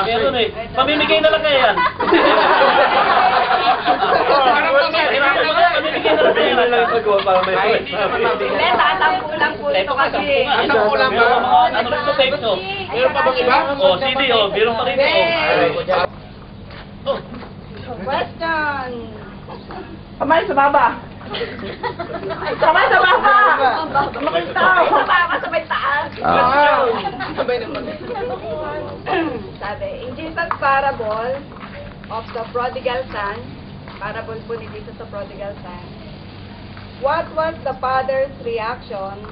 Meron eh. Pamimigay na lang kaya yan. Pamimigay na lang kaya yan. Hindi, tatampo lang po ito kasi. Tatampo lang ba? Ano rin ito, fake no? Meron pa bang iba? O, CD o, meron pa rin ito. Question. Kamay sa baba. Kamay sa baba. Baba sa may taas. Sabi, in Jesus' parable of the prodigal son, parable po ni Jesus sa prodigal son, what was the father's reaction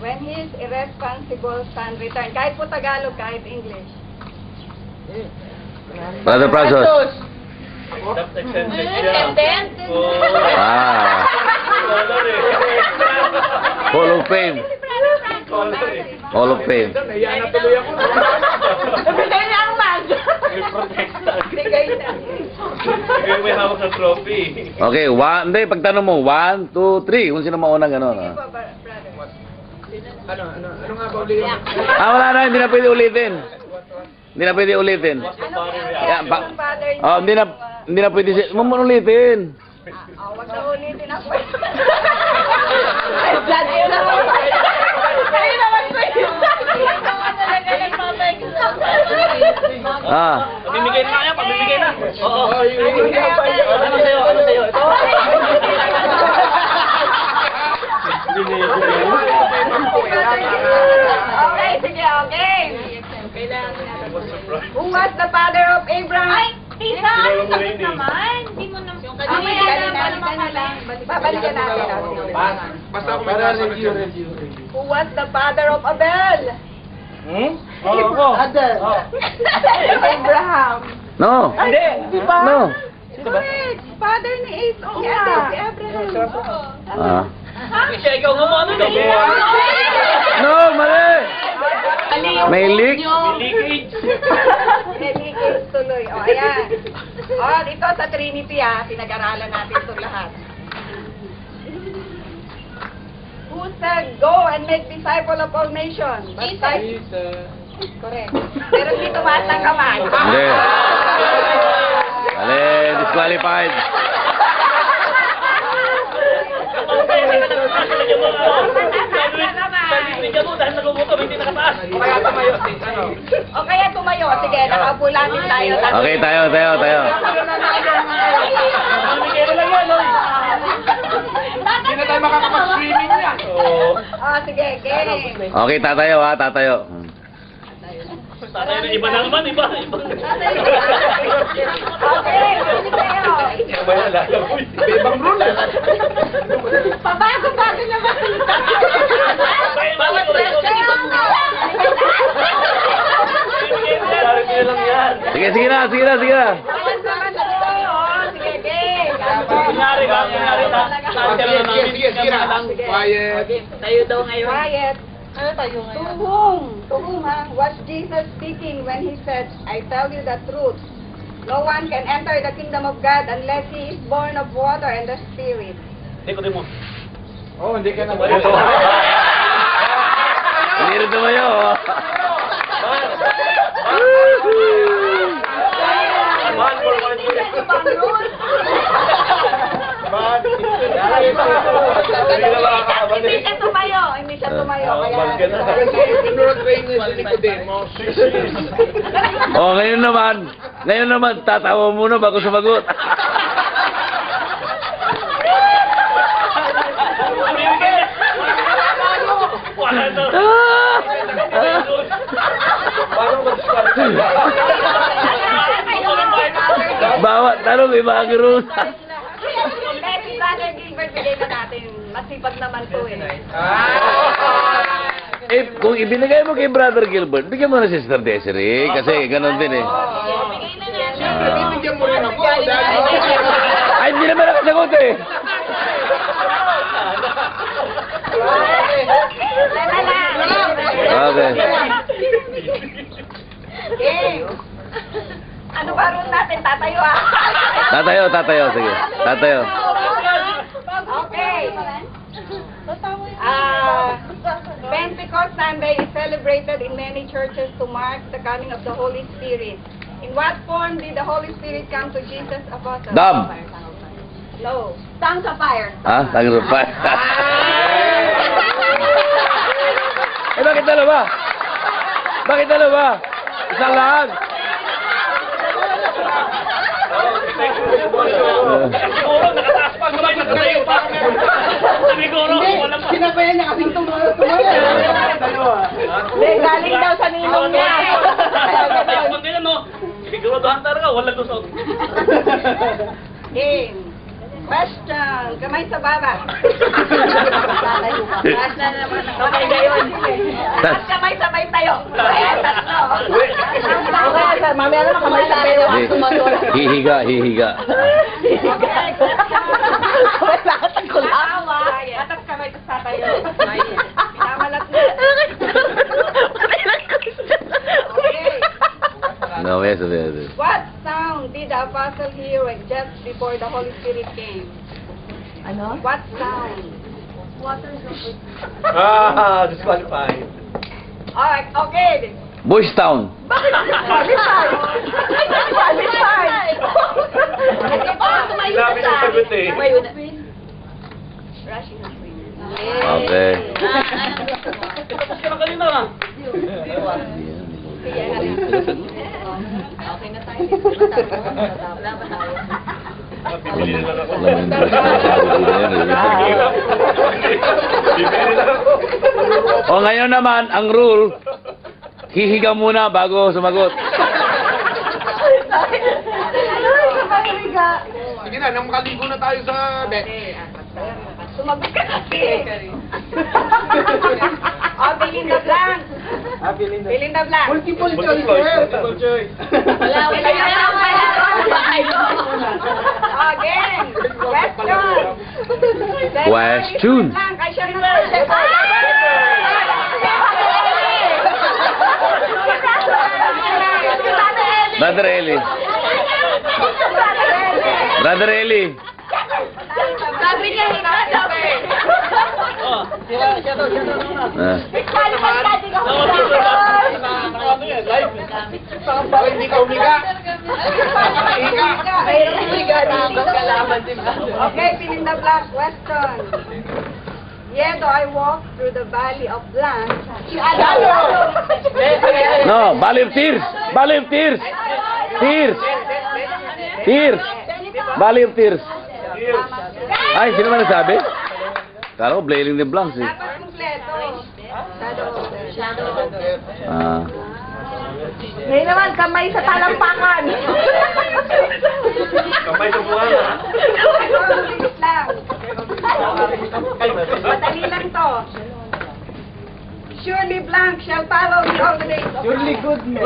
when his irresponsible son returned? Kahit po Tagalog, kahit English. Brother Francis. Ah. Hall of Fame. Hall of Fame. Nahiya na tuloy ako. Ibigay niya ang mag. Bigay na. Bigay may hawak ng trophy. Okay, hindi, pagtanong mo, 1, 2, 3. Kung sino mauna gano'n. Sige po, brother. Ano nga ba ulit? Wala na, hindi na pwede ulitin. Hindi na pwede ulitin. Ano Yeah, yung father niyo? Oh, hindi na pwede siya. Ulitin. Wag na ulitin ako. Ay, blood ko na ako. Kayo naman po yun. Ah. Pamimigay na kaya, pamimigay na. Oo. Ano sa'yo? Ano sa'yo? Ito. Okay, sige, okay. Who was the father of Abraham? Ay, tita, tapos naman. Hindi mo naman. Yung Babalikan natin. Basta ako may review. Who was the father of Abel? Abraham. No. Hindi ba? No. Correct. Father ni Esau. Si Abraham. Ah. Siya, ikaw nga mo, ano? No, mali. May leak. Leakage. Leakage tuloy. O, ayan. O, dito sa Trinity, pinag-aralan natin ito lahat. Who said, go and make disciple of all nations? Correct. Pero hindi tumaas ng kamay. Hindi. Mali, disqualified. Bigyan mo dahil nagugutom, hindi nakataas. Kaya tumayo. O kaya tumayo. Sige, nakabulanin tayo. Okay, tayo. Pamimigay na lang yan, no? Hindi na tayo makakapag-swimming yan. Oo. O, sige, game. Okay, tatayo. Tatay na iba na naman, iba. Okay, sige kayo. Ibang rule. Pabago-bago naman. Bawat question, ibang lang yan. Sige na. Ayan naman tayo. Sige, game. Kunyari ka. Sige na. Quiet. Tayo daw ngayon. Quiet. Ano tayo ngayon? To whom was Jesus speaking when he said, I tell you the truth. No one can enter the kingdom of God unless he is born of water and the Spirit. Hindi mo. Oh, hindi ka na. Hindi rin tumayo. Hindi siya tumayo. Oh, ngayon naman, tatawa muna bago sumagot. Wala na. Bawat tanong, may mga kirusa. Si Brother Gilbert, bigay na natin. Masipag naman to eh. Kung ibinigay mo kay Brother Gilbert, bigyan mo na si Sister Desiree, kasi ganun din eh. Bibigyan mo rin ako. Ay, hindi naman nakasagot eh. Okay. Okay. Ano ba ron natin? Tatayo Tatayo, sige. Tatayo. Okay. Pentecost Sunday is celebrated in many churches to mark the coming of the Holy Spirit. In what form did the Holy Spirit come to Jesus' apostles? Dam. No. Tongues of fire. Ha? Tangan pa. Eh, bakit dalawa? Bakit dalawa? Isang lang. Siguro, nakataas pa. Sabay na tayo pa. Siguro, wala pa. Sinabayan niya kasing tumaya. Hindi, galing daw sa ninong niya. Kung ganyan, no? Siguraduhan talaga, wala lusot. Game. Question. Kamay sa baba. Taas na naman ang kamay ngayon. At kamay sabay tayo. Ayan, tatlo. Mamaya naman kamay sa tayo. Hihiga, hihiga. Lahat ang kulak. Atas kamay sa tayo. Pinamalat na. Okay. No, yes, yes, yes. What sound did the apostle hear when just before the Holy Spirit came? Ano? What sound? Disqualified. Alright, okay. Boys Town. Bakit qualified? Qualified. Grabe ng sagot eh. Rushing the Queen. Okay. Tapos ka na kanina na. Okay na tayo. Wala ba tayo? Bibili na lang ako. Alam mo yung boys town, sabi ko na yan, eh. Bibili na lang ako. O ngayon naman, ang rule, hihiga muna bago sumagot. Sige na, nang makaligo na tayo sa deck. Sumagot ka kasi. Oh, fill in the blank. Fill in the blank. Multiple choice, sir. Multiple choice. Wala. Again. Question. Question. Ay, siya na. Brother Eli. Brother Eli. Sabi niya, Oh. Ah. Ano yan? Live. Baka hindi ka umiga. Okay, fill in the blank. Question. Yet though I walk through the valley of blank. No, Valley of Tears. Valley of Tears. Tears. Tears. Valley of Tears. Ay, sino man nagsabi? Kala ko, Blailing the Blancs eh. Dapat kumpleto. Shadow. Ah. Ngayon naman, kamay sa talampakan. Kamay sa buwan na. Bilis lang. Madali lang to. Surely blank shall follow me all the days of Surely goodness.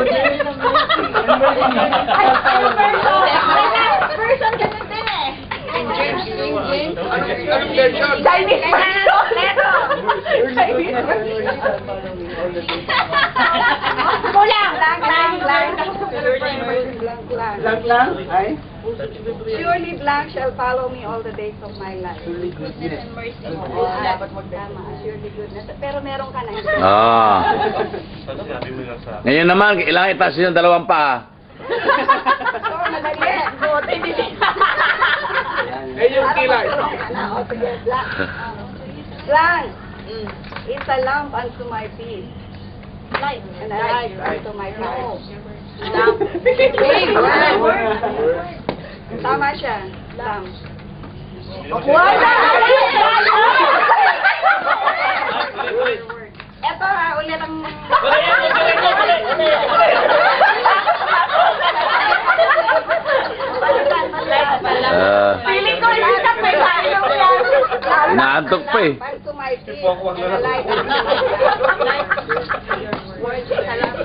Person ganun din eh. In James. Anong version? Chinese version. Leto. Kulang. Blank lang. Ay? Surely blank shall follow me all the days of my life. Surely goodness. Tama, surely goodness. Pero meron ka na. Ah. Sabi mo lang sa... Ngayon naman, kailangan itaas yung dalawang paa. So, madali. Eh, yung kilay. O, sige, blank. Blank is a lamp unto my feet. And a light unto my path. Lamp. Tama siya. Lamp. Wala! Eto ha, ulit ang... Feeling ko yung isa pa yung Inaantok pa eh. Unto my feet and a light unto my path. Words is a lamp.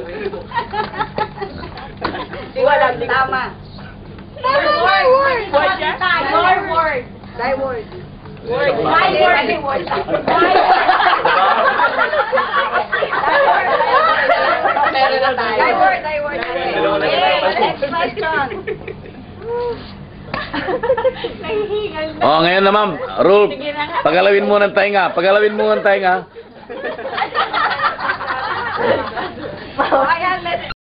Walang tama. Tama word. Your word. Thy word. Word. My word. Thy word. Thy word. Next question. Oh, ngayon naman, rule. Pagalawin mo ng tainga. Pagalawin mo ng tainga. Ayan, let's